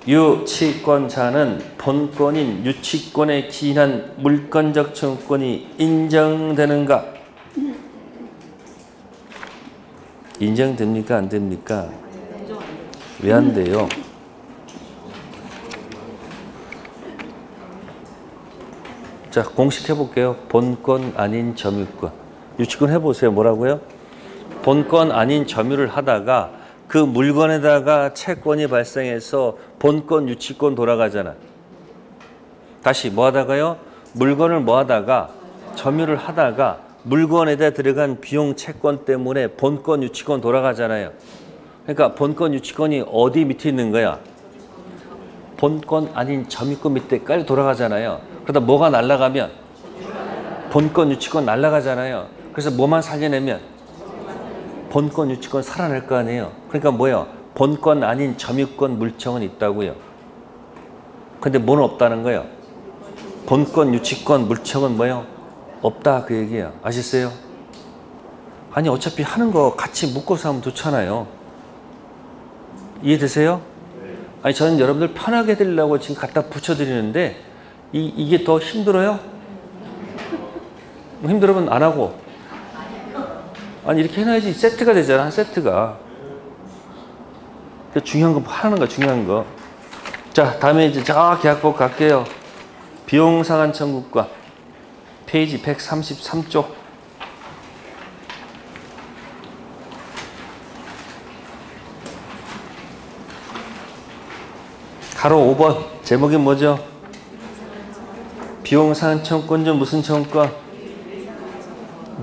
유치권자는 본권인 유치권에 기인한 물권적 청구권이 인정되는가? 인정됩니까? 안 됩니까? 왜 안 돼요? 자, 공식 해볼게요. 본권 아닌 점유권. 유치권 해보세요. 뭐라고요? 본권 아닌 점유를 하다가 그 물건에다가 채권이 발생해서 본권 유치권 돌아가잖아. 다시 뭐 하다가요? 물건을 뭐 하다가 점유를 하다가 물건에다 들어간 비용 채권 때문에 본권 유치권 돌아가잖아요. 그러니까 본권 유치권이 어디 밑에 있는 거야? 본권 아닌 점유권 밑에까지 돌아가잖아요. 그러다 뭐가 날아가면 본권 유치권 날아가잖아요. 그래서 뭐만 살려내면 본권 유치권 살아날 거 아니에요. 그러니까 뭐예요? 본권 아닌 점유권 물청은 있다고요. 근데 뭐는 없다는 거예요? 본권 유치권 물청은 뭐예요? 없다 그 얘기예요. 아시겠어요? 아니 어차피 하는 거 같이 묶어서 하면 좋잖아요. 이해되세요? 아니 저는 여러분들 편하게 드리려고 지금 갖다 붙여드리는데 이게 더 힘들어요? 힘들으면 안 하고. 아니 이렇게 해놔야지 세트가 되잖아. 세트가. 중요한 거 하는 거 중요한 거. 자, 다음에 이제 계약법 갈게요. 비용상한 청구권 페이지 133쪽. 가로 5번 제목이 뭐죠? 비용상한 청구권 중 무슨 청구권?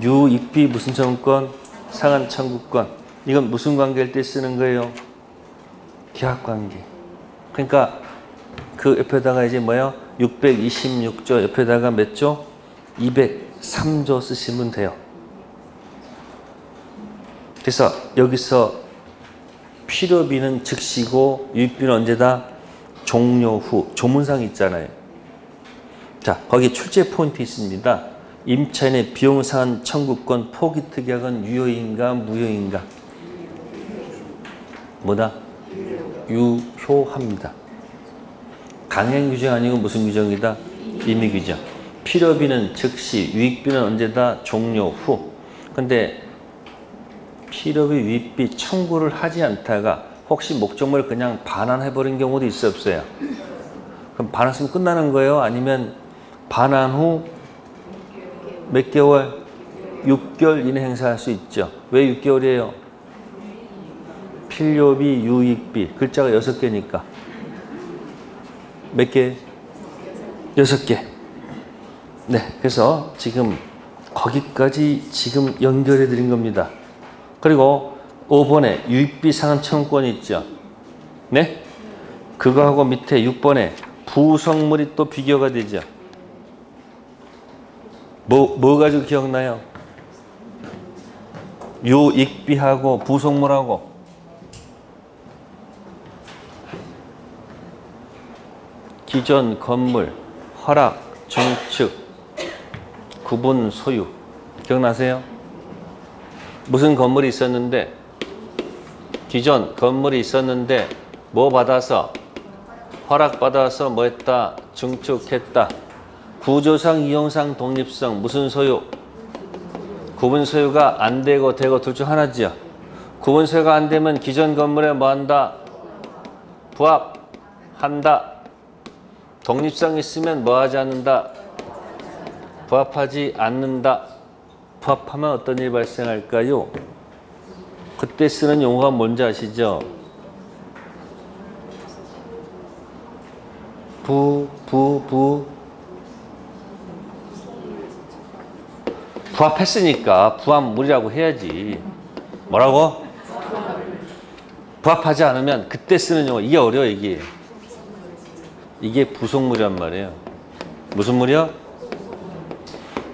유익비 무슨 청구권? 상한 청구권. 이건 무슨 관계일 때 쓰는 거예요? 계약관계. 그러니까 그 옆에다가 이제 뭐예요? 626조 옆에다가 몇 조? 203조 쓰시면 돼요. 그래서 여기서 필요비는 즉시고 유익비는 언제다? 종료 후. 조문상 있잖아요. 자, 거기 출제 포인트 있습니다. 임차인의 비용상한 청구권 포기특약은 유효인가 무효인가? 뭐다? 유효합니다. 강행 규정 아니고 무슨 규정이다? 임의 규정. 필요비는 즉시, 유익비는 언제다? 종료 후. 근데 필요비, 유익비 청구를 하지 않다가 혹시 목적물 그냥 반환해버린 경우도 있어 없어요? 그럼 반환했으면 끝나는 거예요? 아니면 반환 후 몇 개월? 6개월 이내 행사할 수 있죠. 왜 6개월이에요? 필요비, 유익비. 글자가 6개니까. 몇 개? 6개. 네, 그래서 지금 거기까지 지금 연결해 드린 겁니다. 그리고 5번에 유익비 상환 청구권이 있죠. 네? 그거하고 밑에 6번에 부속물이 또 비교가 되죠. 뭐 가지고 기억나요? 유익비하고 부속물하고 기존 건물, 허락, 증축, 구분, 소유. 기억나세요? 무슨 건물이 있었는데, 기존 건물이 있었는데 뭐 받아서? 허락 받아서 뭐 했다? 증축했다. 구조상, 이용상, 독립성, 무슨 소유? 구분 소유가 안 되고 되고 둘 중 하나지요. 구분 소유가 안 되면 기존 건물에 뭐 한다? 부합한다. 독립성 있으면 뭐 하지 않는다? 부합하지 않는다. 부합하면 어떤 일이 발생할까요? 그때 쓰는 용어가 뭔지 아시죠? 부합했으니까 부합물이라고 해야지. 뭐라고? 부합하지 않으면 그때 쓰는 용어. 이게 어려워, 이게. 이게 부속물이란 말이에요. 무슨 물이요?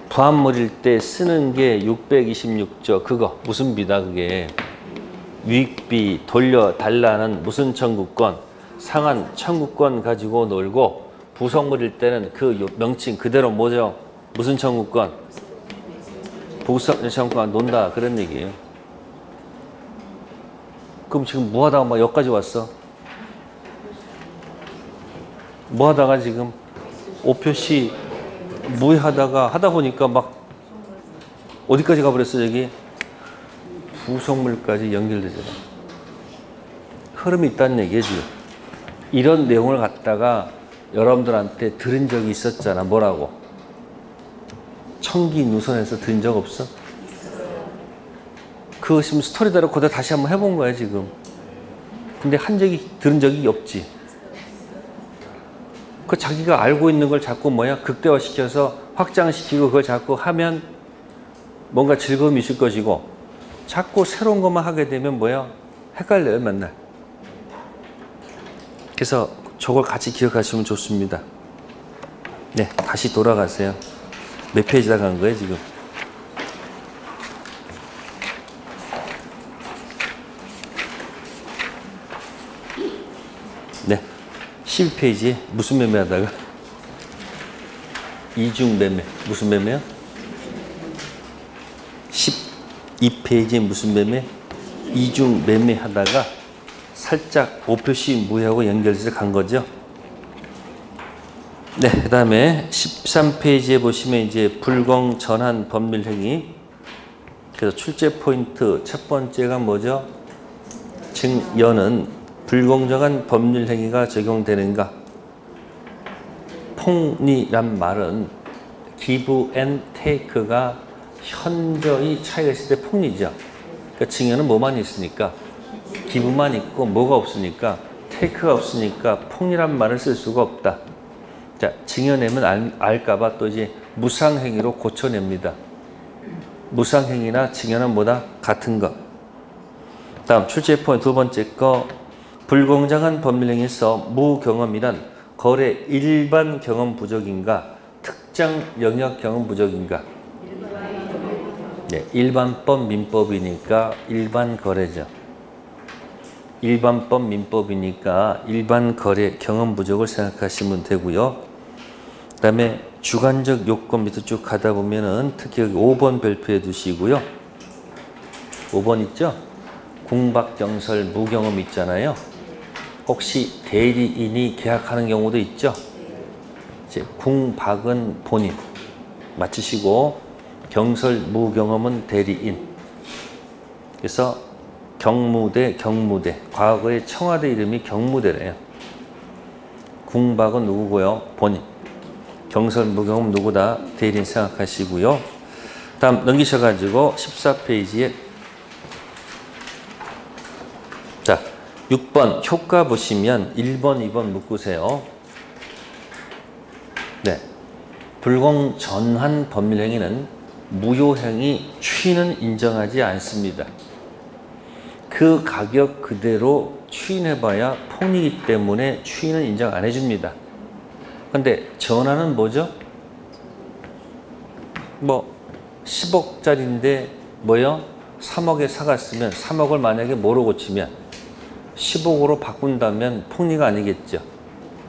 부합물일 때 쓰는 게 626조. 그거 무슨 비다 그게? 유익비 돌려달라는 무슨 청구권? 상한 청구권 가지고 놀고, 부속물일 때는 그 명칭 그대로 뭐죠? 무슨 청구권? 부속 청구권 논다. 그런 얘기예요. 그럼 지금 뭐 하다가 막 여기까지 왔어? 뭐 하다가 지금 5표시 무해하다가 하다 보니까 막 어디까지 가버렸어, 여기? 부속물까지 연결되잖아. 흐름이 있다는 얘기지. 이런 내용을 갖다가 여러분들한테 들은 적이 있었잖아. 뭐라고? 청기 누선에서 들은 적 없어? 그거 지금 스토리대로 그대로 다시 한번 해본 거야, 지금. 근데 들은 적이 없지. 그 자기가 알고 있는 걸 자꾸 뭐야? 극대화시켜서 확장시키고 그걸 자꾸 하면 뭔가 즐거움이 있을 것이고, 자꾸 새로운 것만 하게 되면 뭐야? 헷갈려요, 맨날. 그래서 저걸 같이 기억하시면 좋습니다. 네, 다시 돌아가세요. 몇 페이지다 간 거예요, 지금? 네, 12페이지에 무슨 매매하다가? 이중 매매. 무슨 매매요? 12페이지에 무슨 매매? 이중 매매하다가 살짝 5표시 무효하고 연결해서 간 거죠. 네, 그 다음에 13페이지에 보시면 이제 불공 전환 법률 행위. 그래서 출제 포인트 첫 번째가 뭐죠? 증여는 불공정한 법률 행위가 적용되는가? 폭리란 말은 give and take가 현저히 차이가 있을 때 폭리죠. 그러니까 증여는 뭐만 있으니까? 기부만 있고 뭐가 없으니까? 테이크가 없으니까 폭리란 말을 쓸 수가 없다. 자, 증여내면 알까봐 또 이제 무상행위로 고쳐냅니다. 무상행위나 증여는 뭐다? 같은 거. 다음 출제 포인트 두 번째 거. 불공정한 법률행위에서 무경험이란 거래 일반 경험 부족인가? 특정 영역 경험 부족인가? 네, 일반법 민법이니까 일반 거래죠. 일반법 민법이니까 일반 거래 경험 부족을 생각하시면 되고요. 그 다음에 주관적 요건 밑에 쭉 가다 보면은 특히 여기 5번 별표해 두시고요. 5번 있죠? 궁박경설 무경험 있잖아요. 혹시 대리인이 계약하는 경우도 있죠. 이제 궁박은 본인 맞추시고 경설 무경험은 대리인. 그래서 경무대 과거의 청와대 이름이 경무대래요. 궁박은 누구고요? 본인. 경설 무경험 누구다? 대리인 생각하시고요. 다음 넘기셔가지고 14페이지에 자 6번 효과 보시면 1번, 2번 묶으세요. 네, 불공전환 법률행위는 무효행위 추인은 인정하지 않습니다. 그 가격 그대로 추인해봐야 폭리이기 때문에 추인은 인정 안 해줍니다. 근데 전환은 뭐죠? 뭐 10억짜리인데 뭐요? 3억에 사갔으면 3억을 만약에 뭐로 고치면 10억으로 바꾼다면 폭리가 아니겠죠.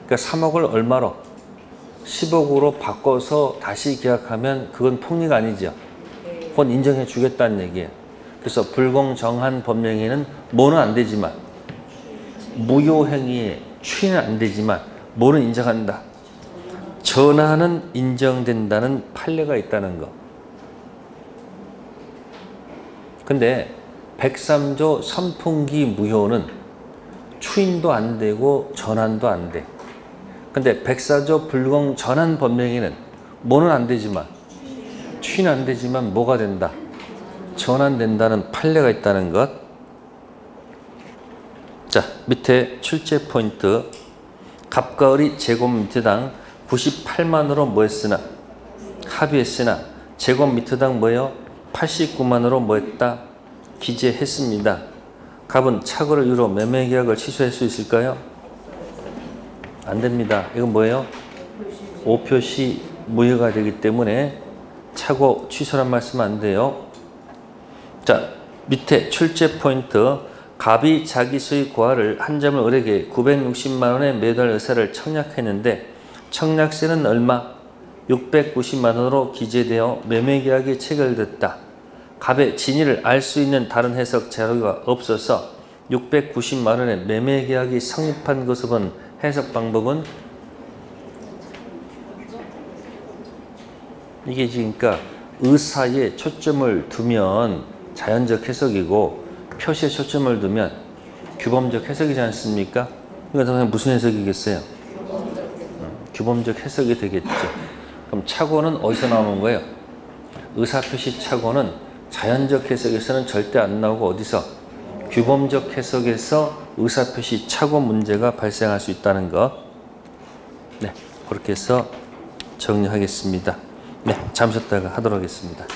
그러니까 3억을 얼마로? 10억으로 바꿔서 다시 계약하면 그건 폭리가 아니죠. 그건 인정해 주겠다는 얘기예요. 그래서 불공정한 법령에는 뭐는 안 되지만 무효행위에 추인은 안 되지만 뭐는 인정한다. 전환은 인정된다는 판례가 있다는 거. 근데 103조 선풍기 무효는 추인도 안 되고 전환도 안 돼. 근데 104조 불공전환 법령에는 뭐는 안 되지만 추인 안 되지만 뭐가 된다. 전환된다는 판례가 있다는 것. 자, 밑에 출제 포인트. 갑과 을이 제곱미터당 98만으로 뭐 했으나 합의했으나 제곱미터당 뭐요? 89만으로 뭐 했다? 기재했습니다. 갑은 착오를 이유로 매매계약을 취소할 수 있을까요? 안 됩니다. 이건 뭐예요? 오표시 무효가 되기 때문에 착오 취소란 말씀 안 돼요. 자, 밑에 출제 포인트. 갑이 자기 소유 고아를 한 점을 을에게 960만 원에 매도할 의사를 청약했는데 청약세는 얼마? 690만 원으로 기재되어 매매계약이 체결됐다. 갑의 진위를 알 수 있는 다른 해석 자료가 없어서 690만 원에 매매계약이 성립한 것을 본 해석 방법은 이게 지금 그러니까 의사에 초점을 두면 자연적 해석이고 표시에 초점을 두면 규범적 해석이지 않습니까? 그러니까 무슨 해석이겠어요? 규범적 해석이 되겠죠. 그럼 착오는 어디서 나오는 거예요? 의사표시 착오는 자연적 해석에서는 절대 안 나오고 어디서? 규범적 해석에서 의사표시 착오 문제가 발생할 수 있다는 것. 네, 그렇게 해서 정리하겠습니다. 네, 잠시 쉬었다가 하도록 하겠습니다.